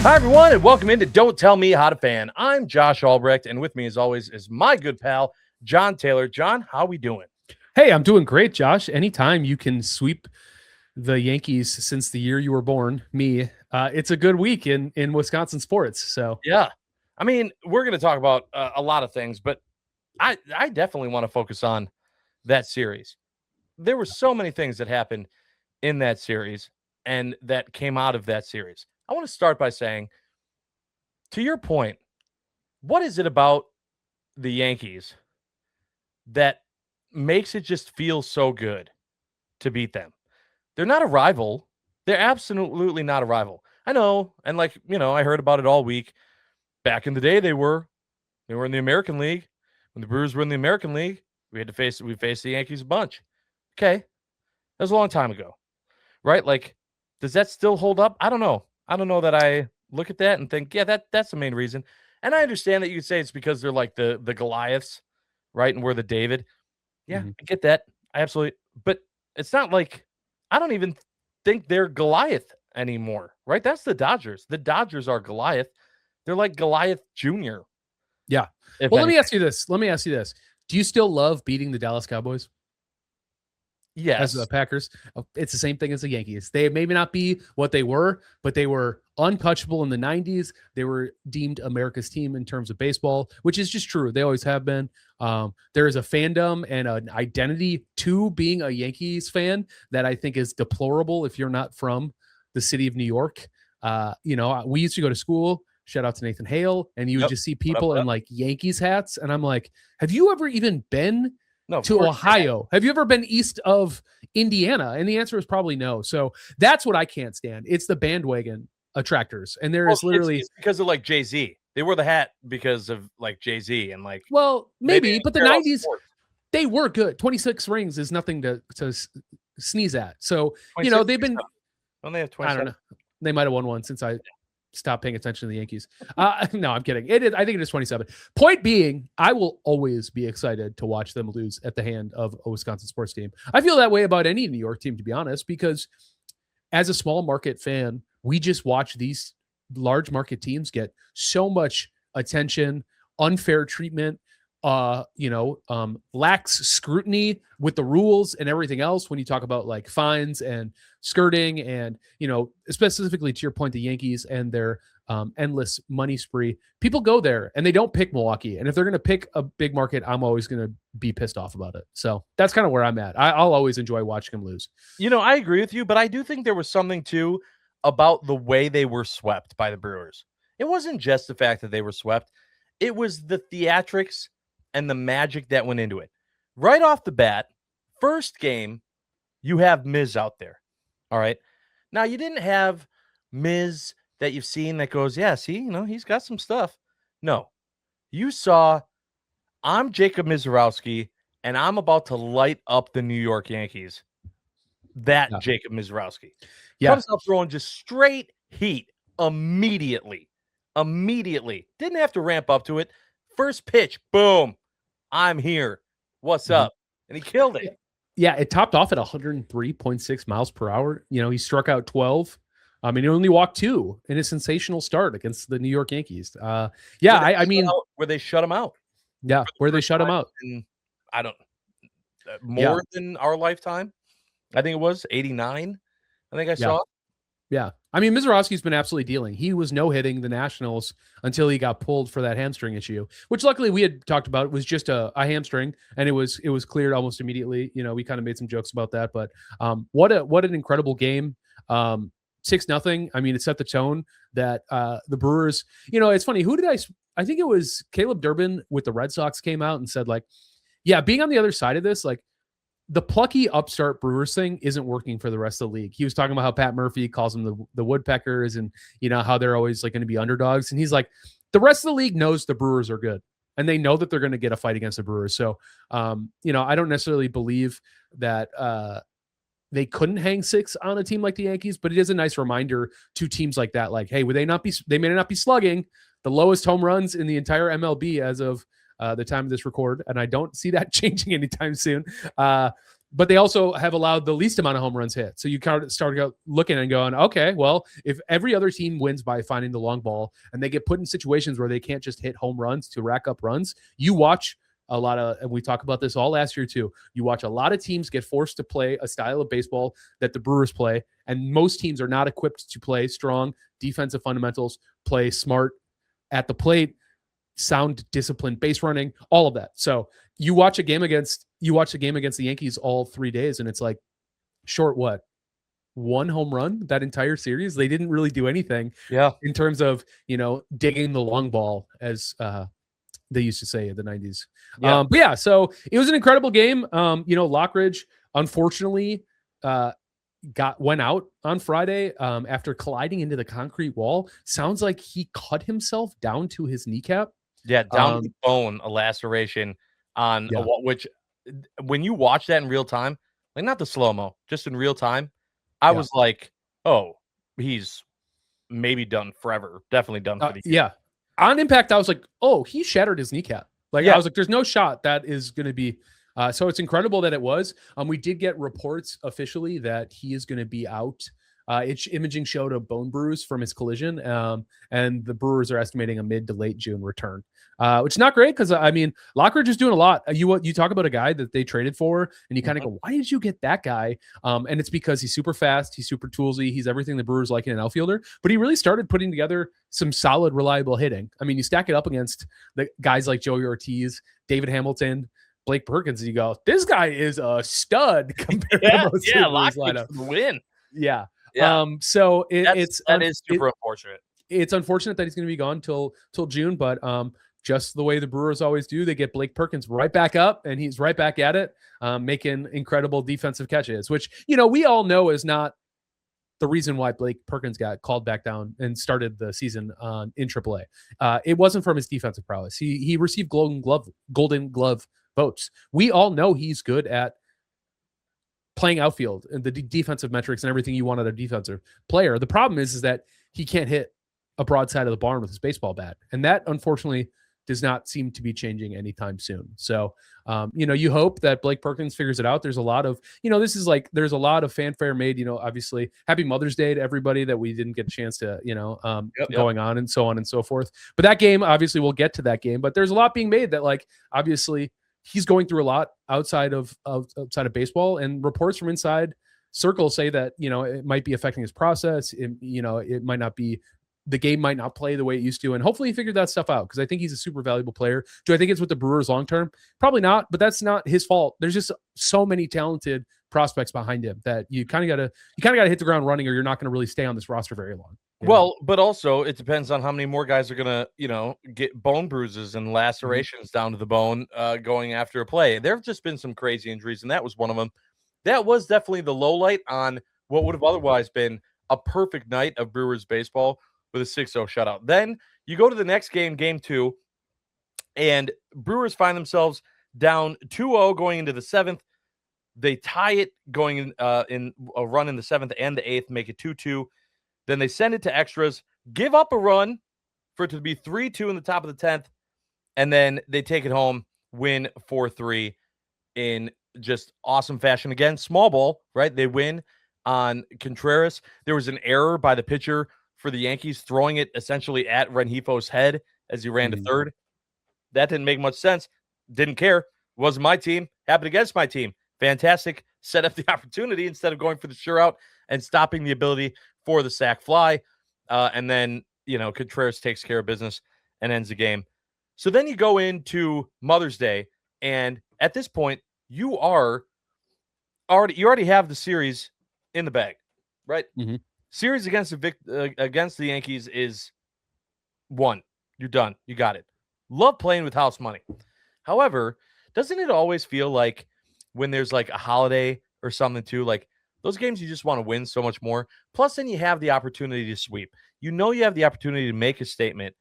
Hi, everyone, and welcome into Don't Tell Me How to Fan. I'm Josh Albrecht, and with me, as always, is my good pal, John Taylor. John, how we doing? Hey, I'm doing great, Josh. Anytime you can sweep the Yankees since the year you were born, it's a good week in Wisconsin sports. So Yeah. I mean, we're going to talk about a lot of things, but I definitely want to focus on that series. There were so many things that happened in that series and that came out of that series. I want to start by saying, to your point, what is it about the Yankees that makes it just feel so good to beat them? They're not a rival. They're absolutely not a rival. I know, and I heard about it all week. Back in the day, they were in the American League. When the Brewers were in the American League, we faced the Yankees a bunch. Okay. That was a long time ago. Right? Like, does that still hold up? I don't know. I don't know that I look at that and think, yeah, that's the main reason. And I understand that you could say it's because they're like the Goliaths, right? And we're the David. Yeah, I get that. I absolutely. But it's not like I don't even think they're Goliath anymore, right? That's the Dodgers. The Dodgers are Goliath. They're like Goliath Jr. Yeah. Well, let me ask you this. Do you still love beating the Dallas Cowboys? Yes. As the Packers? It's the same thing as the Yankees. They maybe not be what they were, but they were untouchable in the 90s. They were deemed America's team in terms of baseball, which is just true. They always have been. There is a fandom and an identity to being a Yankees fan that I think is deplorable if you're not from the city of New York. We used to go to school. Shout out to Nathan Hale. And you would just see people in like Yankees hats. And I'm like, have you ever even been to Ohio? Have you ever been east of Indiana? And the answer is probably no. So that's what I can't stand. It's the bandwagon attractors. And there is literally it's because of like Jay-Z. They wore the hat because of like Jay-Z and like, well, maybe but the 90s, they were good. 26 rings is nothing to sneeze at. So, they've been, don't they have 27? I don't know. They might have won one since I stop paying attention to the Yankees. No, I'm kidding. It is. I think it is 27. Point being, I will always be excited to watch them lose at the hand of a Wisconsin sports team. I feel that way about any New York team, to be honest, because as a small market fan, we just watch these large market teams get so much attention, unfair treatment, lax scrutiny with the rules and everything else when you talk about like fines and skirting and, specifically to your point, the Yankees and their endless money spree. People go there and they don't pick Milwaukee. And if they're going to pick a big market, I'm always going to be pissed off about it. So that's kind of where I'm at. I'll always enjoy watching them lose. I agree with you, but I do think there was something too about the way they were swept by the Brewers. It wasn't just the fact that they were swept. It was the theatrics and the magic that went into it. Right off the bat, first game, you have Miz out there. All right. Now, you didn't have Miz that you've seen that goes, yeah, see, he's got some stuff. No. You saw, I'm Jacob Mizorowski, and I'm about to light up the New York Yankees. Jacob Mizorowski. Yeah. Comes up throwing just straight heat immediately. Didn't have to ramp up to it. First pitch, boom. I'm here. What's up? And he killed it. Yeah, it topped off at 103.6 miles per hour. He struck out 12. He only walked 2 in a sensational start against the New York Yankees. Where they shut him out. Yeah, where they shut him out. I don't more than our lifetime. I think it was 89. I think I saw. Yeah. Mizorowski's been absolutely dealing. He was no-hitting the Nationals until he got pulled for that hamstring issue, which luckily we had talked about. It was just a hamstring, and it was cleared almost immediately. We kind of made some jokes about that, but what an incredible game. 6-0. It set the tone that the Brewers, it's funny. Who did I think it was Caleb Durbin with the Red Sox came out and said, like, yeah, being on the other side of this, like, the plucky upstart Brewers thing isn't working for the rest of the league. He was talking about how Pat Murphy calls them the Woodpeckers and, how they're always like going to be underdogs. And he's like, the rest of the league knows the Brewers are good and they know that they're going to get a fight against the Brewers. So, I don't necessarily believe that they couldn't hang 6 on a team like the Yankees, but it is a nice reminder to teams like that. Like, hey, they may not be slugging the lowest home runs in the entire MLB as of the time of this record, and I don't see that changing anytime soon. but they also have allowed the least amount of home runs hit. So you kind of start looking and going, okay, well, if every other team wins by finding the long ball and they get put in situations where they can't just hit home runs to rack up runs, you watch a lot of, and we talked about this all last year too, you watch a lot of teams get forced to play a style of baseball that the Brewers play, and most teams are not equipped to play strong defensive fundamentals, play smart at the plate, sound, disciplined base running, all of that. So you watch the game against the Yankees all 3 days, and it's like, short what? One home run that entire series. They didn't really do anything in terms of, digging the long ball, as they used to say in the 90s. But yeah, so it was an incredible game. Lockridge, unfortunately, went out on Friday after colliding into the concrete wall. Sounds like he cut himself down to his kneecap. Yeah, down to the bone, a laceration on a wall, which when you watch that in real time, like not the slow-mo, just in real time, I was like, oh, he's maybe done forever. Definitely done for the year. Yeah. On impact, I was like, oh, he shattered his kneecap. I was like, there's no shot that is going to be. So it's incredible that it was. We did get reports officially that he is going to be out. Imaging showed a bone bruise from his collision, and the Brewers are estimating a mid to late June return, which is not great because, Lockridge is doing a lot. You talk about a guy that they traded for, and you kind of go, why did you get that guy? And it's because he's super fast, he's super toolsy, he's everything the Brewers like in an outfielder, but he really started putting together some solid, reliable hitting. I mean, you stack it up against the guys like Joey Ortiz, David Hamilton, Blake Perkins, and you go, this guy is a stud compared to most of the Brewers lineup. Win. Yeah. So that is super unfortunate. It's unfortunate that he's going to be gone till June, but just the way the Brewers always do, they get Blake Perkins right back up, and he's right back at it, making incredible defensive catches, which we all know is not the reason why Blake Perkins got called back down and started the season in AAA. It wasn't from his defensive prowess. He received Golden Glove votes. We all know he's good at playing outfield and the defensive metrics and everything you want out of a defensive player. The problem is that he can't hit a broad side of the barn with his baseball bat. And that, unfortunately, does not seem to be changing anytime soon. So, you hope that Blake Perkins figures it out. There's a lot of, there's a lot of fanfare made, obviously happy Mother's Day to everybody that we didn't get a chance to, going on and so on and so forth. But that game, obviously we'll get to that game, but there's a lot being made that, obviously he's going through a lot outside of baseball, and reports from inside circles say that, it might be affecting his process. It might not be, the game might not play the way it used to. And hopefully he figured that stuff out, because I think he's a super valuable player. Do I think it's with the Brewers long-term? Probably not, but that's not his fault. There's just so many talented prospects behind him that you kind of gotta hit the ground running, or you're not going to really stay on this roster very long. Well, but also it depends on how many more guys are going to, get bone bruises and lacerations down to the bone going after a play. There have just been some crazy injuries, and that was one of them. That was definitely the low light on what would have otherwise been a perfect night of Brewers baseball with a 6-0 shutout. Then you go to the next game, game 2, and Brewers find themselves down 2-0 going into the 7th. They tie it going in a run in the 7th and the 8th, make it 2-2. Then they send it to extras, give up a run for it to be 3-2 in the top of the 10th, and then they take it home, win 4-3 in just awesome fashion. Again, small ball, right? They win on Contreras. There was an error by the pitcher for the Yankees, throwing it essentially at Rengifo's head as he ran to third. That didn't make much sense. Didn't care. Wasn't my team. Happened against my team. Fantastic. Set up the opportunity instead of going for the sure out and stopping the ability for the sac fly. And then, Contreras takes care of business and ends the game. So then you go into Mother's Day, and at this point, you already have the series in the bag, right? Mm-hmm. Series against the Yankees is won. You're done. You got it. Love playing with house money. However, doesn't it always feel like when there's a holiday or something too, those games you just want to win so much more. Plus, then you have the opportunity to sweep. You have the opportunity to make a statement,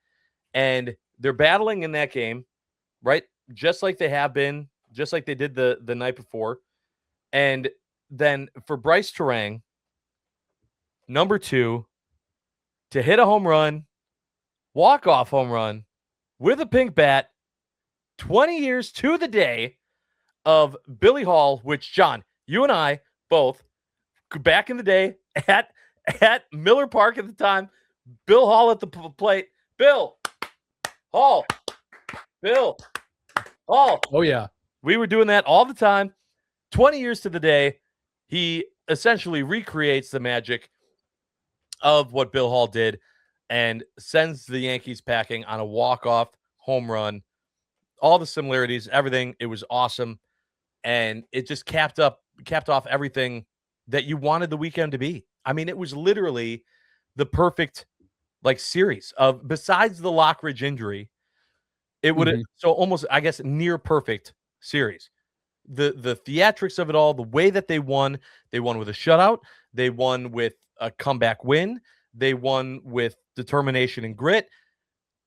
and they're battling in that game, right? Just like they have been, just like they did the night before. And then for Bryce Terang, number 2, to hit a home run, walk-off home run with a pink bat, 20 years to the day of Billy Hall, which, John, You and I both back in the day at Miller Park at the time. Bill Hall at the plate. Bill Hall. Bill Hall. Oh yeah. We were doing that all the time. 20 years to the day, he essentially recreates the magic of what Bill Hall did and sends the Yankees packing on a walk-off home run. All the similarities, everything. It was awesome. And it just capped off everything that you wanted the weekend to be. I mean, it was literally the perfect series of, besides the Lockridge injury, it would have so almost, I guess, near perfect series. The theatrics of it all, the way that they won with a shutout, they won with a comeback win, they won with determination and grit,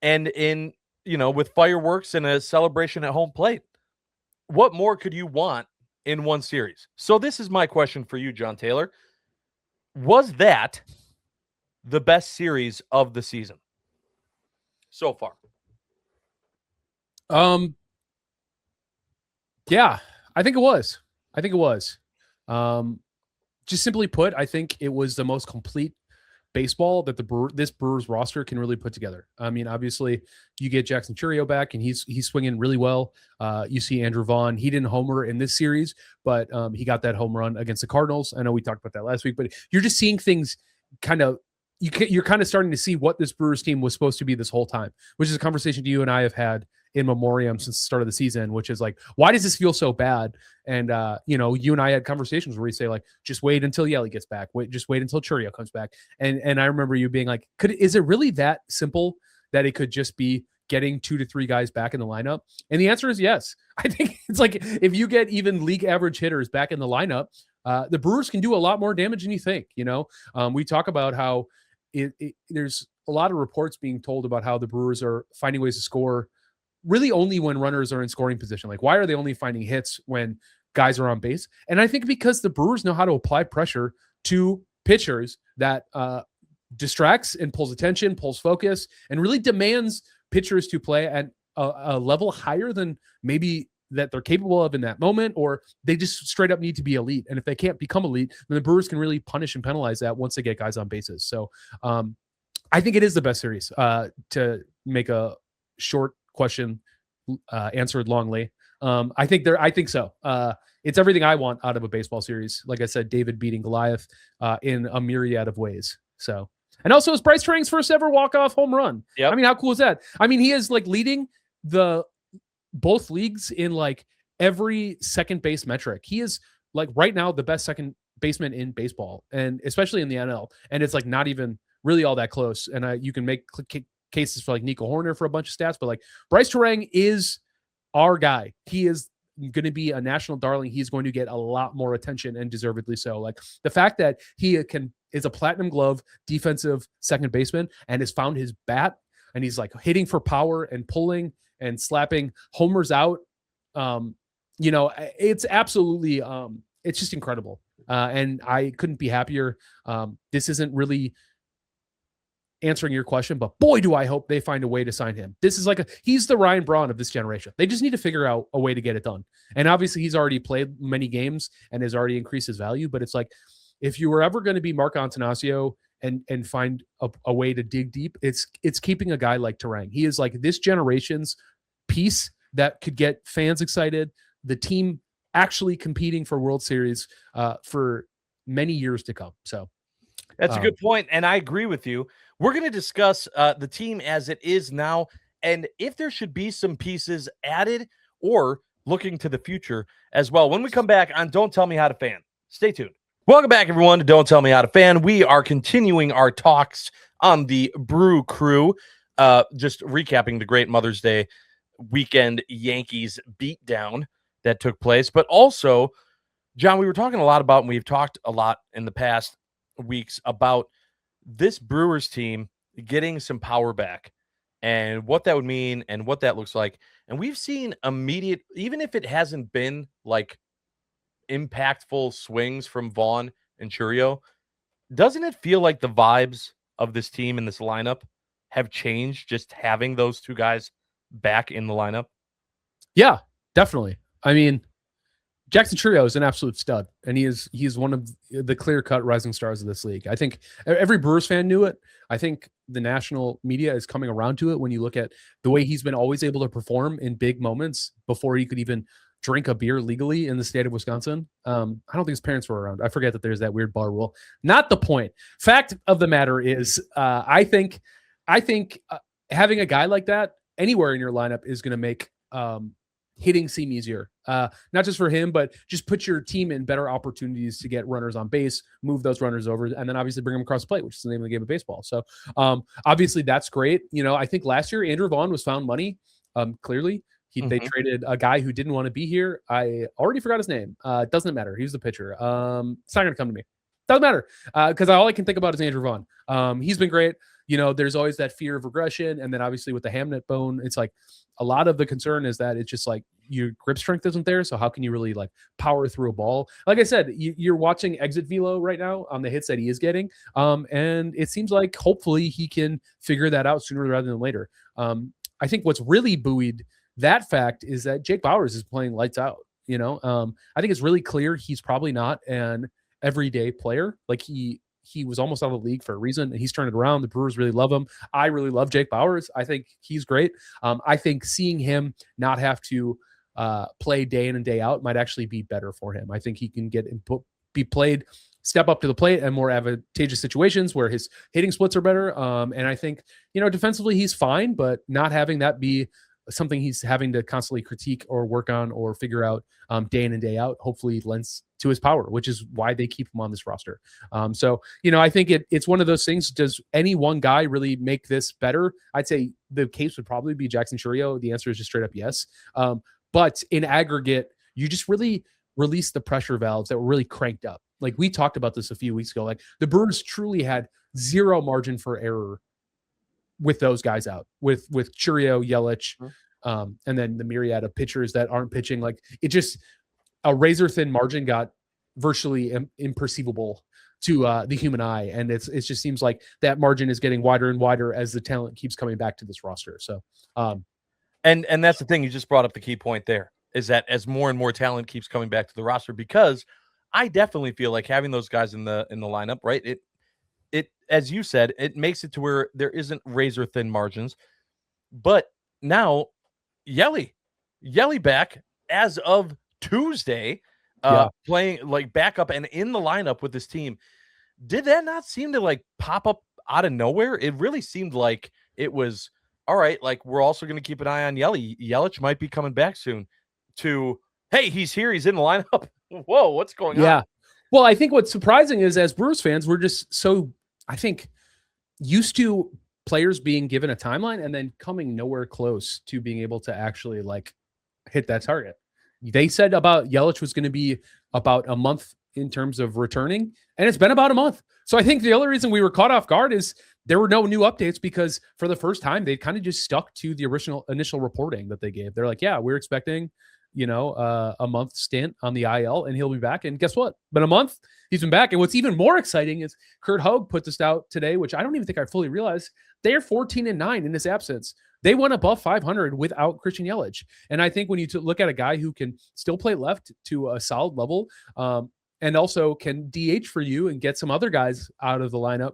and with fireworks and a celebration at home plate. What more could you want in one series? So this is my question for you, John Taylor. Was that the best series of the season so far? Yeah, I think it was. Just simply put, I think it was the most complete baseball that this Brewers roster can really put together. I mean, obviously, you get Jackson Chourio back, and he's swinging really well. You see Andrew Vaughn. He didn't homer in this series, but he got that home run against the Cardinals. I know we talked about that last week, but you're just seeing things kind of. You're kind of starting to see what this Brewers team was supposed to be this whole time, which is a conversation you and I have had in memoriam since the start of the season, which is like, why does this feel so bad? And, you and I had conversations where we say, like, just wait until Yelly gets back. Just wait until Chourio comes back. And I remember you being like, is it really that simple that it could just be getting 2 to 3 guys back in the lineup? And the answer is yes. I think it's like, if you get even league average hitters back in the lineup, the Brewers can do a lot more damage than you think. We talk about how there's a lot of reports being told about how the Brewers are finding ways to score really only when runners are in scoring position. Like, why are they only finding hits when guys are on base? And I think because the Brewers know how to apply pressure to pitchers that distracts and pulls attention, pulls focus, and really demands pitchers to play at a level higher than maybe that they're capable of in that moment, or they just straight up need to be elite. And if they can't become elite, then the Brewers can really punish and penalize that once they get guys on bases. So I think it is the best series. To make a short question answered longly, I think so. It's everything I want out of a baseball series. Like I said, David beating Goliath in a myriad of ways. So, and also it's Bryce Turang's first ever walk-off home run. Yep. I mean, how cool is that? I mean, he is like leading both leagues in like every second base metric. He is like right now the best second baseman in baseball, and especially in the NL. And it's like not even really all that close. And you can make cases for like Nico Horner for a bunch of stats, but like Bryce Turang is our guy. He is going to be a national darling. He's going to get a lot more attention, and deservedly so. Like the fact that he is a platinum glove defensive second baseman and has found his bat, and he's like hitting for power and pulling and slapping homers out. It's absolutely, it's just incredible. And I couldn't be happier. This isn't really answering your question, but boy, do I hope they find a way to sign him. This is he's the Ryan Braun of this generation. They just need to figure out a way to get it done. And obviously he's already played many games and has already increased his value, but it's like, if you were ever going to be Mark Antanasio and find a way to dig deep, it's keeping a guy like Turang. He is like this generation's piece that could get fans excited, the team actually competing for World Series for many years to come. So that's a good point, and I agree with you. We're going to discuss the team as it is now, and if there should be some pieces added or looking to the future as well. When we come back on Don't Tell Me How to Fan, stay tuned. Welcome back, everyone, to Don't Tell Me How to Fan. We are continuing our talks on the Brew Crew, just recapping the great Mother's Day weekend Yankees beatdown that took place. But also, John, we were talking a lot about, and we've talked a lot in the past weeks about this Brewers team getting some power back and what that would mean and what that looks like. And we've seen immediate, even if it hasn't been like impactful swings from Vaughn and Chourio, doesn't it feel like the vibes of this team and this lineup have changed just having those two guys back in the lineup? Yeah, definitely. I mean, Jackson Trio is an absolute stud, and he's one of the clear-cut rising stars of this league. I think every Brewers fan knew it. I think the national media is coming around to it when you look at the way he's been always able to perform in big moments before he could even drink a beer legally in the state of Wisconsin. I don't think his parents were around. I forget that there's that weird bar rule. Not the point. Fact of the matter is, I think having a guy like that anywhere in your lineup is going to make hitting seem easier. Not just for him, but just put your team in better opportunities to get runners on base, move those runners over, and then obviously bring them across the plate, which is the name of the game of baseball. So obviously that's great. I think last year Andrew Vaughn was found money. Clearly they traded a guy who didn't want to be here. I already forgot his name. Doesn't matter. He was the pitcher. It's not going to come to me. Doesn't matter. Because all I can think about is Andrew Vaughn. He's been great. There's always that fear of regression. And then obviously with the Hamnet bone, it's like a lot of the concern is that it's just like your grip strength isn't there. So how can you really like power through a ball? Like I said, you're watching exit velo right now on the hits that he is getting. And it seems like hopefully he can figure that out sooner rather than later. I think what's really buoyed that fact is that Jake Bauers is playing lights out. I think it's really clear he's probably not an everyday player. Like he was almost out of the league for a reason, and he's turned it around. The Brewers really love him. I really love Jake Bauers. I think he's great. I think seeing him not have to play day in and day out might actually be better for him. I think he can be played, step up to the plate in more advantageous situations where his hitting splits are better. And I think, defensively he's fine, but not having that be something he's having to constantly critique or work on or figure out day in and day out, hopefully lends to his power, which is why they keep him on this roster. So, I think it's one of those things. Does any one guy really make this better? I'd say the case would probably be Jackson Chourio. The answer is just straight up yes. But in aggregate, you just really release the pressure valves that were really cranked up. Like we talked about this a few weeks ago, like the Brewers truly had zero margin for error with those guys out, with Chourio, Yelich, and then the myriad of pitchers that aren't pitching. Like it just, a razor thin margin got virtually imperceivable to the human eye. And it just seems like that margin is getting wider and wider as the talent keeps coming back to this roster. So, and that's the thing. You just brought up the key point there, is that as more and more talent keeps coming back to the roster, because I definitely feel like having those guys in the lineup, right? It, as you said, it makes it to where there isn't razor thin margins. But now Yelly back as of Tuesday, playing like backup and in the lineup with this team. Did that not seem to like pop up out of nowhere? It really seemed like it was all right. Like we're also going to keep an eye on Yelich might be coming back soon. To hey, he's here, he's in the lineup. Whoa, what's going on? Yeah. Well, I think what's surprising is as Brewers fans, we're just so, I think, used to players being given a timeline and then coming nowhere close to being able to actually like hit that target. They said about Yelich was going to be about a month in terms of returning, and it's been about a month. So I think the other reason we were caught off guard is there were no new updates because for the first time, they kind of just stuck to the initial reporting that they gave. They're like, yeah, we're expecting a month stint on the IL and he'll be back. And guess what? Been a month, he's been back. And what's even more exciting is Kurt Hogue put this out today, which I don't even think I fully realized. They are 14-9 in his absence. They went above 500 without Christian Yelich. And I think when you look at a guy who can still play left to a solid level and also can DH for you and get some other guys out of the lineup,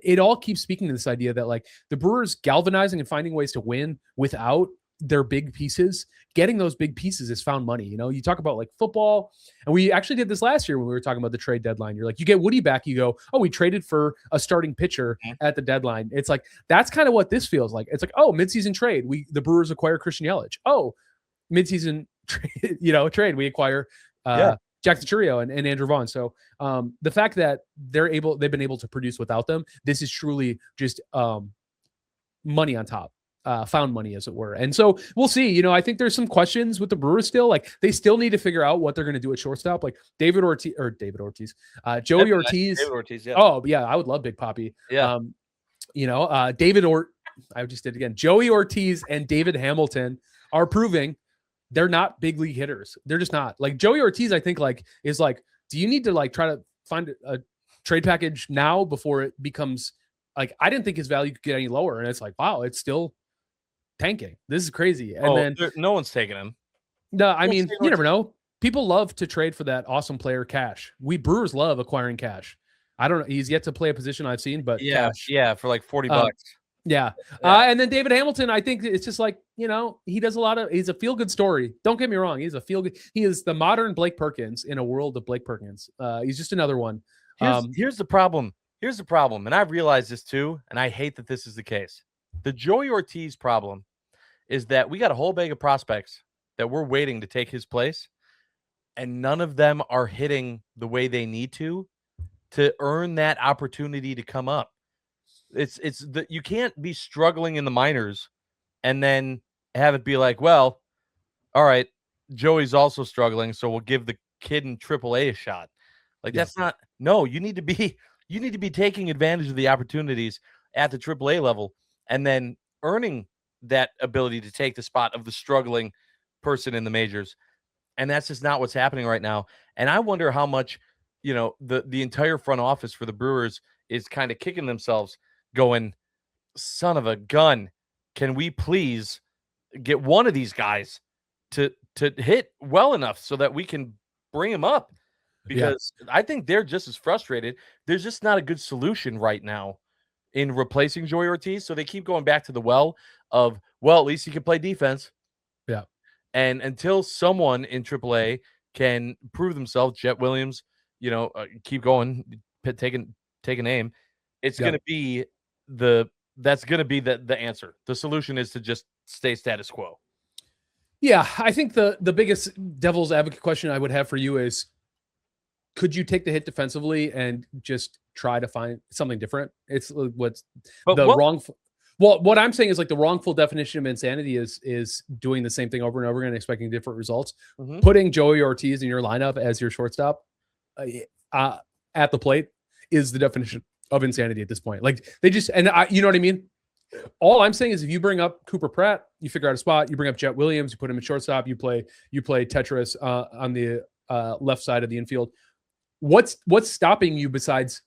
it all keeps speaking to this idea that like the Brewers galvanizing and finding ways to win without their big pieces, getting those big pieces is found money. You talk about like football, and we actually did this last year when we were talking about the trade deadline. You're like, you get Woody back, you go, oh, we traded for a starting pitcher at the deadline. It's like, that's kind of what this feels like. It's like, oh, midseason trade. The Brewers acquire Christian Yelich. Oh, midseason trade. We acquire Jackson Chourio and Andrew Vaughn. So the fact that they've been able to produce without them, this is truly just money on top. Found money, as it were. And so we'll see. I think there's some questions with the Brewers still. Like they still need to figure out what they're going to do at shortstop. Like Joey Ortiz, David Ortiz. Yeah. Oh yeah, I would love Big Papi. Yeah. I just did it again. Joey Ortiz and David Hamilton are proving they're not big league hitters. They're just not. Like Joey Ortiz, I think is do you need to like try to find a trade package now before it becomes like, I didn't think his value could get any lower. And it's like, wow, it's still tanking. This is crazy. And then no one's taking him. No, I mean, you never know. people love to trade for that awesome player Cash. We Brewers love acquiring Cash. I don't know. He's yet to play a position I've seen, but Cash. Yeah, for like $40. Yeah. Yeah. And then David Hamilton, I think it's just like, he does he's a feel good story. Don't get me wrong. He is the modern Blake Perkins in a world of Blake Perkins. He's just another one. Here's the problem. Here's the problem. And I've realized this too. And I hate that this is the case. The Joey Ortiz problem is that we got a whole bag of prospects that we're waiting to take his place. And none of them are hitting the way they need to earn that opportunity to come up. You can't be struggling in the minors and then have it be like, well, all right, Joey's also struggling, so we'll give the kid in AAA a shot. Like that's not. No, you need to be taking advantage of the opportunities at the AAA level and then earning that ability to take the spot of the struggling person in the majors. And that's just not what's happening right now. And I wonder how much, the entire front office for the Brewers is kind of kicking themselves going, son of a gun, can we please get one of these guys to hit well enough so that we can bring him up? Because I think they're just as frustrated. There's just not a good solution right now in replacing Joey Ortiz. So they keep going back to the well of, well, at least he can play defense. Yeah. And until someone in AAA can prove themselves, Jet Williams, keep going, take an aim. It's going to be the answer. The solution is to just stay status quo. Yeah, I think the biggest devil's advocate question I would have for you is, could you take the hit defensively and just try to find something different? It's what I'm saying is like the wrongful definition of insanity is doing the same thing over and over again, expecting different results. Mm-hmm. Putting Joey Ortiz in your lineup as your shortstop at the plate is the definition of insanity at this point. Like you know what I mean? All I'm saying is if you bring up Cooper Pratt, you figure out a spot, you bring up Jet Williams, you put him in shortstop, you play Tetris on the left side of the infield. What's stopping you besides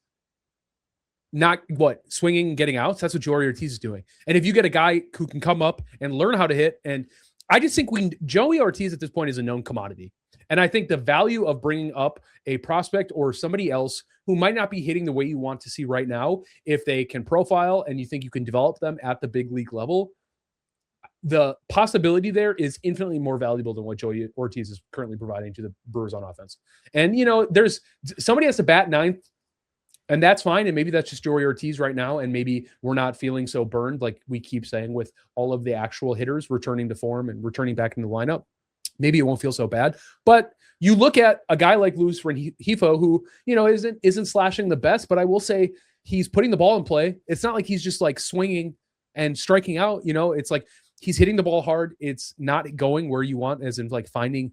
not swinging and getting outs? That's what Joey Ortiz is doing. And if you get a guy who can come up and learn how to hit, and I just think Joey Ortiz at this point is a known commodity. And I think the value of bringing up a prospect or somebody else who might not be hitting the way you want to see right now, if they can profile and you think you can develop them at the big league level, the possibility there is infinitely more valuable than what Joey Ortiz is currently providing to the Brewers on offense. And, there's somebody has to bat ninth, and that's fine. And maybe that's just Joey Ortiz right now. And maybe we're not feeling so burned, like we keep saying, with all of the actual hitters returning to form and returning back in the lineup. Maybe it won't feel so bad. But you look at a guy like Luis Rengifo, who, isn't slashing the best, but I will say he's putting the ball in play. It's not like he's just like swinging and striking out. It's like he's hitting the ball hard. It's not going where you want, as in like finding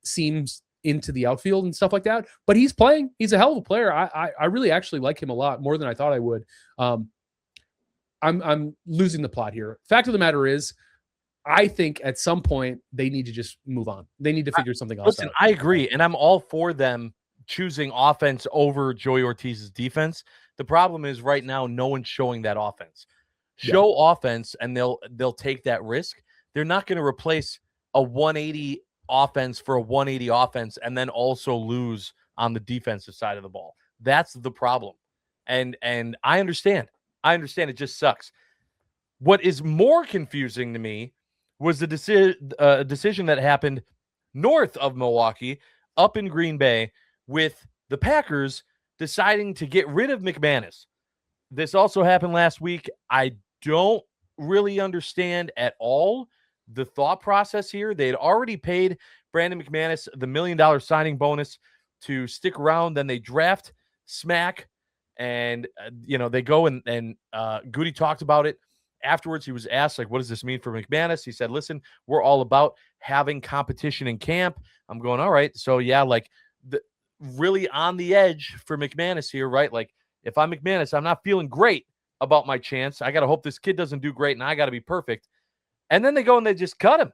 seams into the outfield and stuff like that. But he's playing. He's a hell of a player. I really actually like him a lot more than I thought I would. I'm losing the plot here. Fact of the matter is, I think at some point they need to just move on. They need to figure something else out. I agree, and I'm all for them choosing offense over Joey Ortiz's defense. The problem is right now no one's showing that offense. Show offense, and they'll take that risk. They're not going to replace a 180 offense for a 180 offense and then also lose on the defensive side of the ball. That's the problem. And I understand. It just sucks. What is more confusing to me was the decision that happened north of Milwaukee, up in Green Bay, with the Packers deciding to get rid of McManus. This also happened last week. I don't really understand at all the thought process here. They had already paid Brandon McManus the $1 million signing bonus to stick around. Then they draft Smack, and they go and Goody talked about it. Afterwards, he was asked, like, what does this mean for McManus? He said, listen, we're all about having competition in camp. I'm going, all right. So, yeah, like, really on the edge for McManus here, right? Like, if I'm McManus, I'm not feeling great about my chance. I got to hope this kid doesn't do great, and I got to be perfect. And then they go and they just cut him.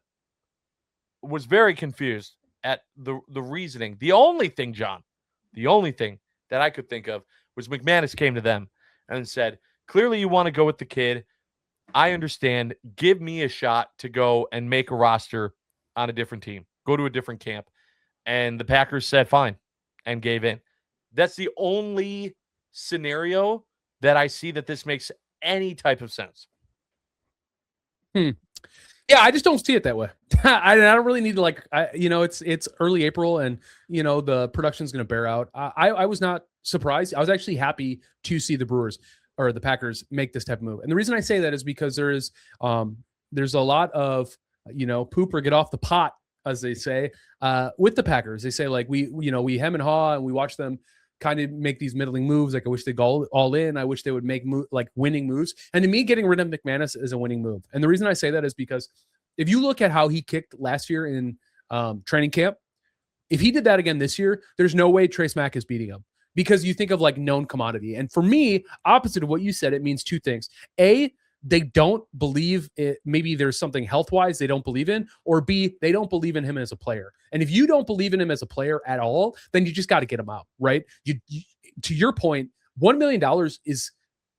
Was very confused at the reasoning. The only thing that I could think of was McManus came to them and said, clearly you want to go with the kid. I understand. Give me a shot to go and make a roster on a different team. Go to a different camp. And the Packers said fine and gave in. That's the only scenario that I see that this makes any type of sense. Yeah, I just don't see it that way. I don't really need to it's early April and the production's going to bear out. I was not surprised. I was actually happy to see the Brewers or the Packers make this type of move. And the reason I say that is because there's a lot of poop or get off the pot, as they say, with the Packers. They say like we hem and haw and we watch them kind of make these middling moves. Like I wish they'd go all in. I wish they would make winning moves. And to me, getting rid of McManus is a winning move. And the reason I say that is because if you look at how he kicked last year in training camp, if he did that again this year, there's no way Trace Mack is beating him, because you think of like known commodity. And for me, opposite of what you said, it means two things. A, they don't believe it. Maybe there's something health-wise they don't believe in, or B, they don't believe in him as a player. And if you don't believe in him as a player at all, then you just got to get him out, right? You, to your point, $1 million is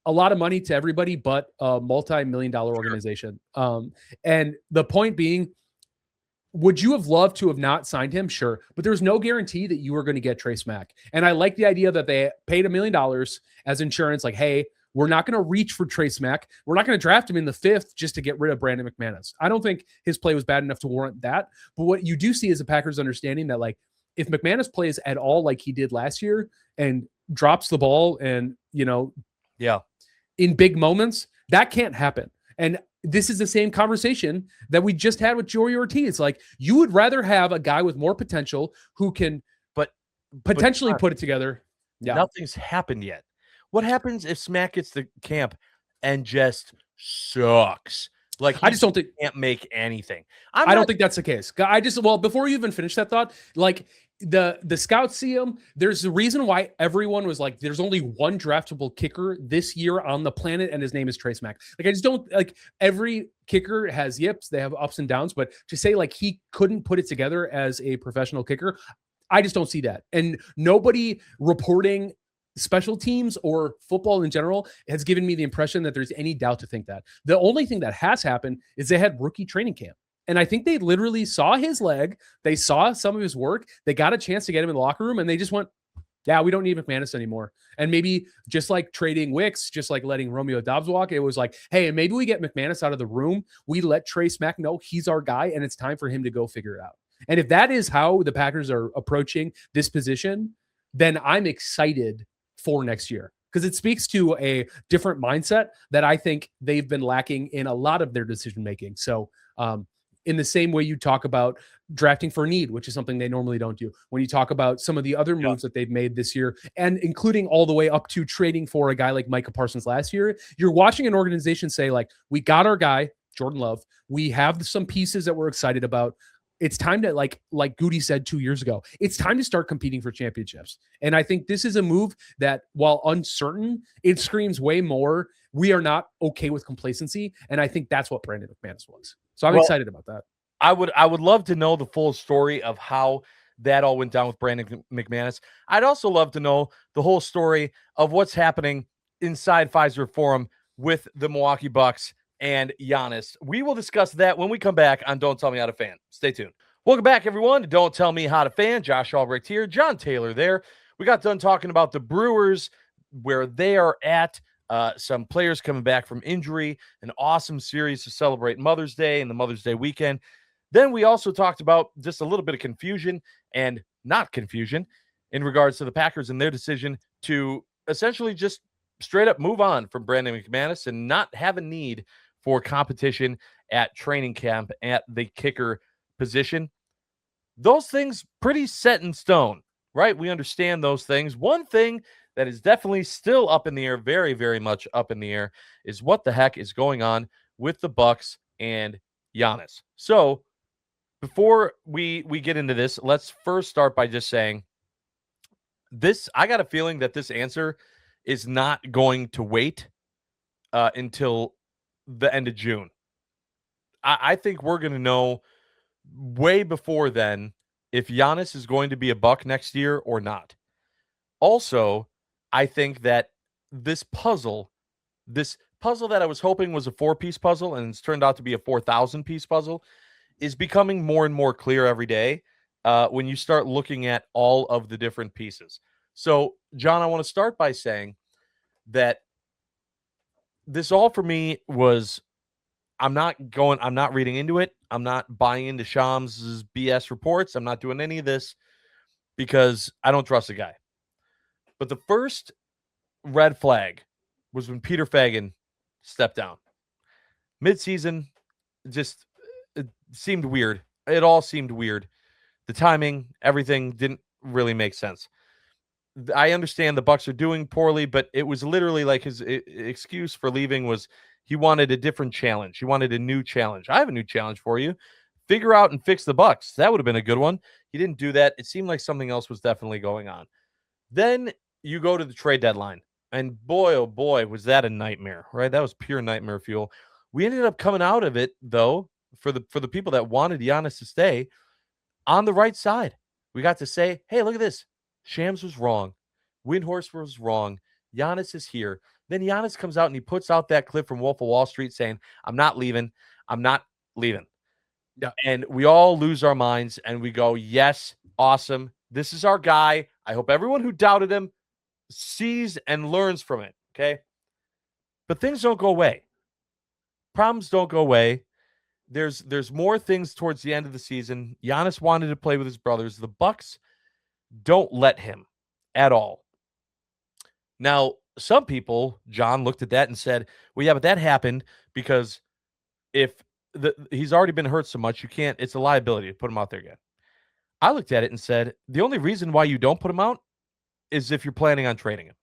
a lot of money to everybody, but a multi-million-dollar organization. And the point being, would you have loved to have not signed him? Sure. But there's no guarantee that you were going to get Trace Mack. And I like the idea that they paid $1 million as insurance. Like, hey, we're not going to reach for Trace Mack. We're not going to draft him in the 5th just to get rid of Brandon McManus. I don't think his play was bad enough to warrant that. But what you do see is the Packers understanding that, like, if McManus plays at all like he did last year and drops the ball and, in big moments, that can't happen. And this is the same conversation that we just had with Joey Ortiz. Like, you would rather have a guy with more potential who can potentially put it together. Yeah. Nothing's happened yet. What happens if Smack gets to camp and just sucks? Like, I just don't think can't make anything. I don't think that's the case. Before you even finish that thought, like the scouts see him. There's a reason why everyone was like, there's only one draftable kicker this year on the planet, and his name is Trace Mack. Like, I just don't like, every kicker has yips, they have ups and downs, but to say like he couldn't put it together as a professional kicker, I just don't see that. And nobody reporting special teams or football in general has given me the impression that there's any doubt to think that. The only thing that has happened is they had rookie training camp. And I think they literally saw his leg. They saw some of his work. They got a chance to get him in the locker room, and they just went, yeah, we don't need McManus anymore. And maybe just like trading Wicks, just like letting Romeo Dobbs walk, it was like, hey, maybe we get McManus out of the room. We let Trace Mack know he's our guy, and it's time for him to go figure it out. And if that is how the Packers are approaching this position, then I'm excited for next year, because it speaks to a different mindset that I think they've been lacking in a lot of their decision making. So in the same way you talk about drafting for need, which is something they normally don't do, when you talk about some of the other moves that they've made this year, and including all the way up to trading for a guy like Micah Parsons last year, you're watching an organization say, like, we got our guy, Jordan Love. We have some pieces that we're excited about. It's time to, like Goody said 2 years ago, it's time to start competing for championships. And I think this is a move that, while uncertain, it screams way more, we are not okay with complacency. And I think that's what Brandon McManus was. So I'm excited about that. I would love to know the full story of how that all went down with Brandon McManus. I'd also love to know the whole story of what's happening inside Pfizer Forum with the Milwaukee Bucks and Giannis. We will discuss that when we come back on Don't Tell Me How to Fan. Stay tuned. Welcome back, everyone, to Don't Tell Me How to Fan. Josh Albrecht here, John Taylor there. We got done talking about the Brewers, where they are at, some players coming back from injury, an awesome series to celebrate Mother's Day and the Mother's Day weekend. Then we also talked about just a little bit of confusion and not confusion in regards to the Packers and their decision to essentially just straight up move on from Brandon McManus and not have a need for competition at training camp at the kicker position. Those things pretty set in stone, right? We understand those things. One thing that is definitely still up in the air, very, very much up in the air, is what the heck is going on with the Bucks and Giannis. So before we get into this, let's first start by just saying this. I got a feeling that this answer is not going to wait until the end of June. I think we're going to know way before then if Giannis is going to be a Buck next year or not. Also, I think that this puzzle that I was hoping was a 4-piece puzzle and it's turned out to be a 4,000-piece puzzle is becoming more and more clear every day when you start looking at all of the different pieces. So, John, I want to start by saying that this all for me was I'm not reading into it. I'm not buying into Shams' BS reports. I'm not doing any of this because I don't trust the guy. But the first red flag was when Peter Fagan stepped down. Midseason, just it seemed weird. It all seemed weird. The timing, everything didn't really make sense. I understand the Bucks are doing poorly, but it was literally like his excuse for leaving was he wanted a different challenge. He wanted a new challenge. I have a new challenge for you. Figure out and fix the Bucks. That would have been a good one. He didn't do that. It seemed like something else was definitely going on. Then you go to the trade deadline, and boy, oh boy, was that a nightmare, right? That was pure nightmare fuel. We ended up coming out of it though for the people that wanted Giannis to stay on the right side. We got to say, hey, look at this. Shams was wrong. Windhorst was wrong. Giannis is here. Then Giannis comes out and he puts out that clip from Wolf of Wall Street saying, I'm not leaving. I'm not leaving. Yeah. And we all lose our minds and we go, yes, awesome. This is our guy. I hope everyone who doubted him sees and learns from it. Okay. But things don't go away. Problems don't go away. There's more things towards the end of the season. Giannis wanted to play with his brothers. The Bucks don't let him at all. Now, some people, John, looked at that and said, well, yeah, but that happened because if he's already been hurt so much, you can't, it's a liability to put him out there again. I looked at it and said, the only reason why you don't put him out is if you're planning on trading him.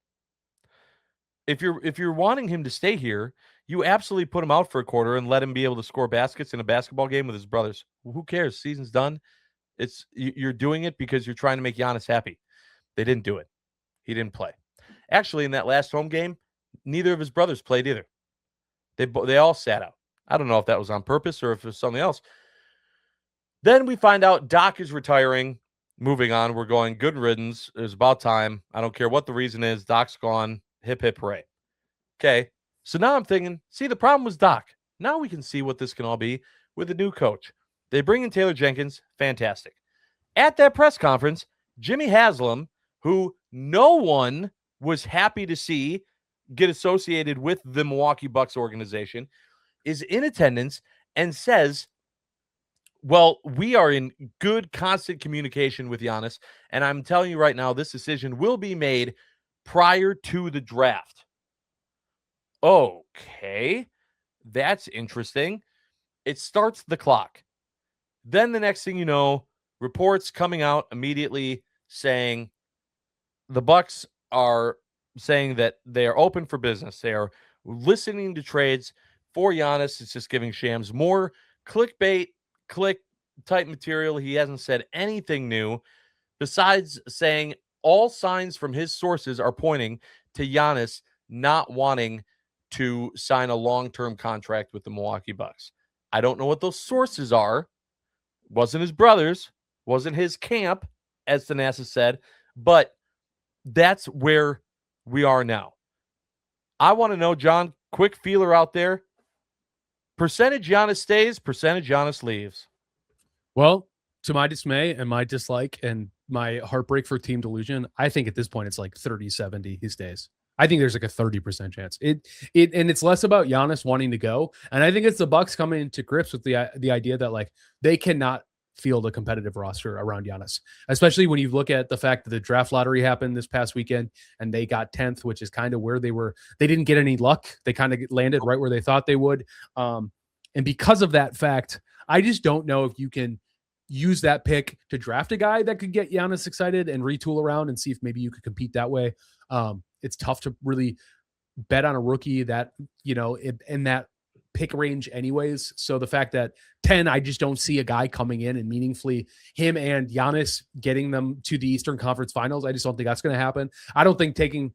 If you're wanting him to stay here, you absolutely put him out for a quarter and let him be able to score baskets in a basketball game with his brothers. Who cares? Season's done. You're doing it because you're trying to make Giannis happy. They didn't do it. He didn't play. Actually, in that last home game, neither of his brothers played either. They all sat out. I don't know if that was on purpose or if it was something else. Then we find out Doc is retiring. Moving on, we're going good riddance. It was about time. I don't care what the reason is. Doc's gone. Hip, hip, hooray. Okay. So now I'm thinking, see, the problem was Doc. Now we can see what this can all be with a new coach. They bring in Taylor Jenkins. Fantastic. At that press conference, Jimmy Haslam, who no one was happy to see get associated with the Milwaukee Bucks organization, is in attendance and says, well, we are in good, constant communication with Giannis, and I'm telling you right now, this decision will be made prior to the draft. Okay, that's interesting. It starts the clock. Then the next thing you know, reports coming out immediately saying the Bucks are saying that they are open for business. They are listening to trades for Giannis. It's just giving Shams more clickbait, click type material. He hasn't said anything new besides saying all signs from his sources are pointing to Giannis not wanting to sign a long-term contract with the Milwaukee Bucks. I don't know what those sources are. Wasn't his brothers, wasn't his camp, as Thanasis said, but that's where we are now. I want to know, John, quick feeler out there. Percentage Giannis stays, percentage Giannis leaves. Well, to my dismay and my dislike and my heartbreak for team delusion, I think at this point it's like 30-70 he stays. I think there's like a 30% chance. And it's less about Giannis wanting to go. And I think it's the Bucks coming to grips with the idea that like they cannot field a competitive roster around Giannis, especially when you look at the fact that the draft lottery happened this past weekend and they got 10th, which is kind of where they were. They didn't get any luck. They kind of landed right where they thought they would. And because of that fact, I just don't know if you can use that pick to draft a guy that could get Giannis excited and retool around and see if maybe you could compete that way. It's tough to really bet on a rookie that, you know, in that pick range anyways. So the fact that 10, I just don't see a guy coming in and meaningfully him and Giannis getting them to the Eastern Conference Finals. I just don't think that's going to happen. I don't think taking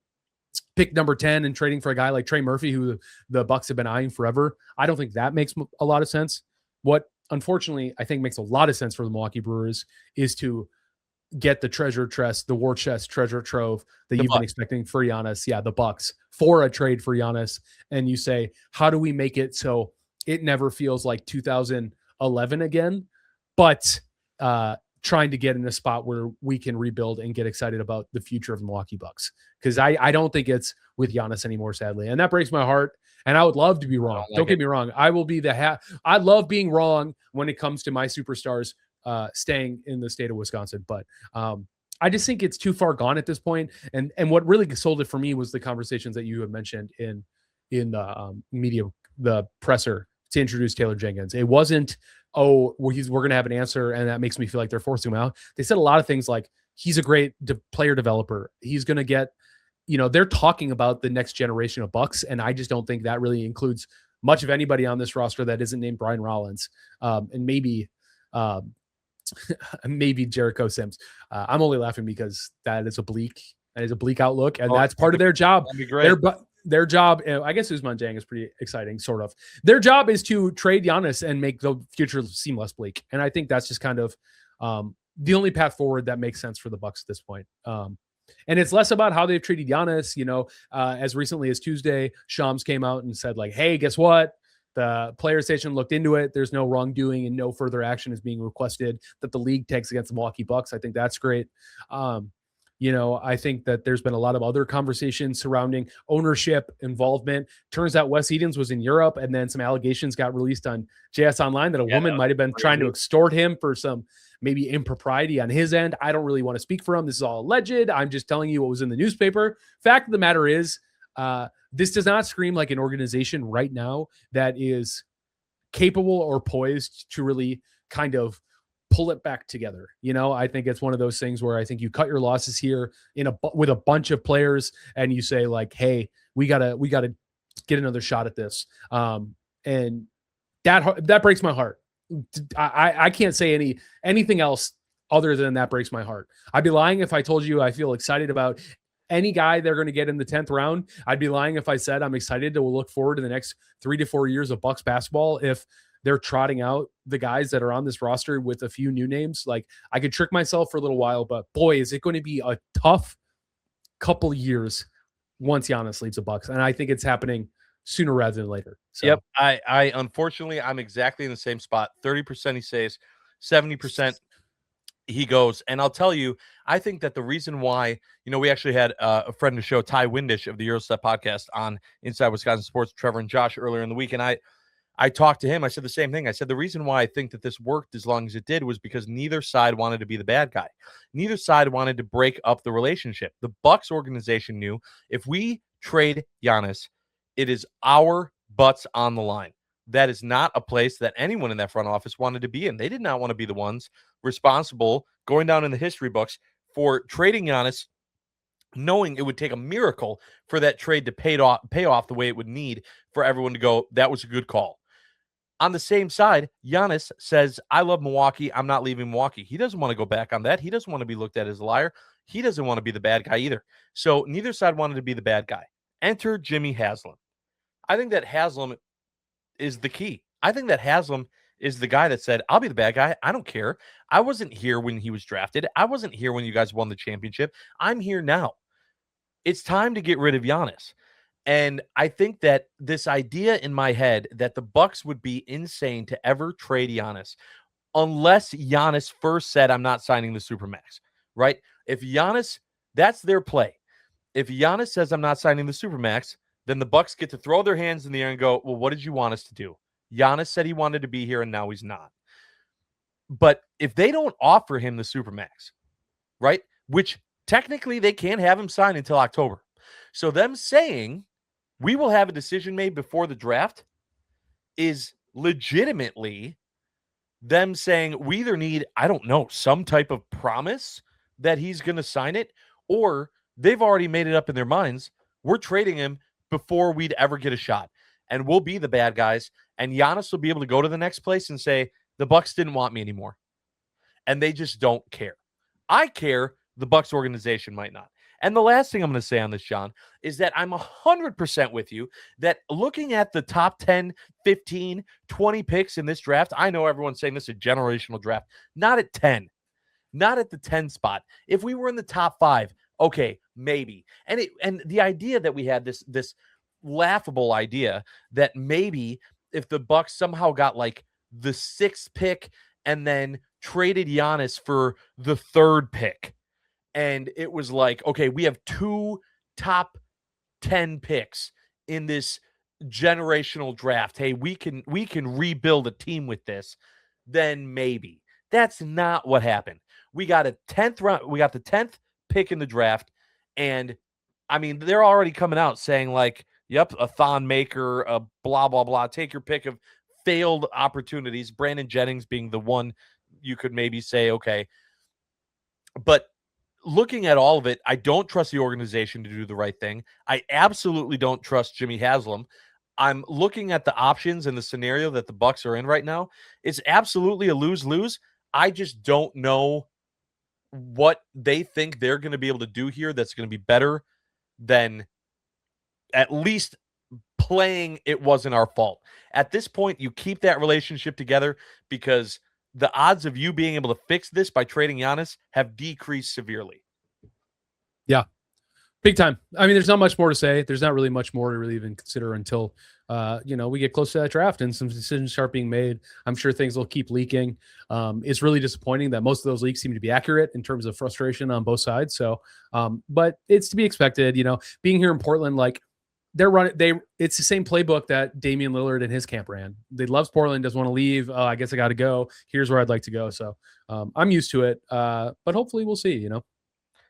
pick number 10 and trading for a guy like Trey Murphy, who the Bucks have been eyeing forever, I don't think that makes a lot of sense. What unfortunately I think makes a lot of sense for the Milwaukee Brewers is to get the treasure chest, the war chest treasure trove that you've been expecting for Giannis. Yeah, the Bucks for a trade for Giannis. And you say, how do we make it so it never feels like 2011 again? But trying to get in a spot where we can rebuild and get excited about the future of the Milwaukee Bucks. Because I don't think it's with Giannis anymore, sadly. And that breaks my heart. And I would love to be wrong. Don't get me wrong. I will be I love being wrong when it comes to my superstars staying in the state of Wisconsin. But I just think it's too far gone at this point. And what really sold it for me was the conversations that you had mentioned in the media, the presser to introduce Taylor Jenkins. It wasn't, oh, well, we're going to have an answer, and that makes me feel like they're forcing him out. They said a lot of things like, he's a great player developer. He's going to get, they're talking about the next generation of Bucks, and I just don't think that really includes much of anybody on this roster that isn't named Brian Rollins, and maybe Jericho Sims. I'm only laughing because that is a bleak outlook, and that's part of their job. That'd be great. Their job, I guess Usman Jang is pretty exciting, sort of. Their job is to trade Giannis and make the future seem less bleak. And I think that's just kind of the only path forward that makes sense for the Bucks at this point. And it's less about how they've treated Giannis. As recently as Tuesday, Shams came out and said, like, hey, guess what? The player station looked into it. There's no wrongdoing and no further action is being requested that the league takes against the Milwaukee Bucks. I think that's great. I think that there's been a lot of other conversations surrounding ownership involvement. Turns out Wes Edens was in Europe, and then some allegations got released on JS Online that a woman might have been trying to extort him for some maybe impropriety on his end. I don't really want to speak for him. This is all alleged. I'm just telling you what was in the newspaper. Fact of the matter is, this does not scream like an organization right now that is capable or poised to really kind of pull it back together. I think it's one of those things where I think you cut your losses here with a bunch of players, and you say, like, hey, we gotta get another shot at this. And that breaks my heart. I can't say anything else other than that breaks my heart. I'd be lying if I told you I feel excited about any guy they're going to get in the 10th round. I'd be lying if I said I'm excited to look forward to the next 3 to 4 years of Bucks basketball if they're trotting out the guys that are on this roster with a few new names. Like, I could trick myself for a little while, but boy, is it going to be a tough couple years once Giannis leaves the Bucks. And I think it's happening sooner rather than later. So. Yep. I unfortunately, I'm exactly in the same spot. 30% he says, 70% he goes. And I'll tell you, I think that the reason why, we actually had a friend of the show, Ty Windish of the Eurostep podcast on Inside Wisconsin Sports, Trevor and Josh, earlier in the week. And I talked to him. I said the same thing. I said the reason why I think that this worked as long as it did was because neither side wanted to be the bad guy. Neither side wanted to break up the relationship. The Bucks organization knew if we trade Giannis, it is our butts on the line. That is not a place that anyone in that front office wanted to be in. They did not want to be the ones responsible, going down in the history books, for trading Giannis, knowing it would take a miracle for that trade to pay off the way it would need for everyone to go, that was a good call. On the same side, Giannis says, I love Milwaukee. I'm not leaving Milwaukee. He doesn't want to go back on that. He doesn't want to be looked at as a liar. He doesn't want to be the bad guy either. So neither side wanted to be the bad guy. Enter Jimmy Haslam. I think that Haslam is the key. I think that Haslam is the guy that said, I'll be the bad guy. I don't care. I wasn't here when he was drafted. I wasn't here when you guys won the championship. I'm here now. It's time to get rid of Giannis. And I think that this idea in my head that the Bucks would be insane to ever trade Giannis unless Giannis first said, I'm not signing the Supermax, right? If Giannis, that's their play. If Giannis says, I'm not signing the Supermax, then the Bucks get to throw their hands in the air and go, well, what did you want us to do? Giannis said he wanted to be here, and now he's not. But if they don't offer him the Supermax, right, which technically they can't have him sign until October. So them saying we will have a decision made before the draft is legitimately them saying we either need, I don't know, some type of promise that he's going to sign it, or they've already made it up in their minds. We're trading him before we'd ever get a shot, and we'll be the bad guys. And Giannis will be able to go to the next place and say, the Bucks didn't want me anymore. And they just don't care. I care. The Bucks organization might not. And the last thing I'm going to say on this, John, is that I'm 100% with you that looking at the top 10, 15, 20 picks in this draft, I know everyone's saying this is a generational draft. Not at 10. Not at the 10 spot. If we were in the top 5, okay, maybe. And the idea that we had this laughable idea that maybe if the Bucks somehow got like the 6th pick and then traded Giannis for the 3rd pick. And it was like, okay, we have 2 top 10 picks in this generational draft. Hey, we can rebuild a team with this. Then maybe. That's not what happened. We got a 10th round, we got the 10th pick in the draft, and I mean, they're already coming out saying like, yep, a Thon Maker, a blah blah blah. Take your pick of failed opportunities. Brandon Jennings being the one you could maybe say, okay. But looking at all of it, I don't trust the organization to do the right thing. I absolutely don't trust Jimmy Haslam. I'm looking at the options and the scenario that the Bucks are in right now. It's absolutely a lose-lose. I just don't know what they think they're going to be able to do here that's going to be better than at least playing it wasn't our fault. At this point, you keep that relationship together because the odds of you being able to fix this by trading Giannis have decreased severely. Yeah, big time. I mean, there's not much more to say. There's not really much more to really even consider until, we get close to that draft and some decisions start being made. I'm sure things will keep leaking. It's really disappointing that most of those leaks seem to be accurate in terms of frustration on both sides. So, but it's to be expected, being here in Portland, like it's the same playbook that Damian Lillard and his camp ran. They loves Portland, doesn't want to leave. Oh, I guess I got to go. Here's where I'd like to go. So, I'm used to it. But hopefully we'll see,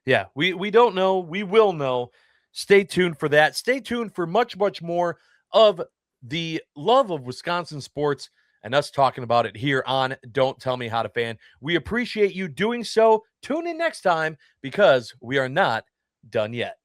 Yeah, we don't know. We will know. Stay tuned for that. Stay tuned for much, much more of the love of Wisconsin sports and us talking about it here on Don't Tell Me How to Fan. We appreciate you doing so. Tune in next time because we are not done yet.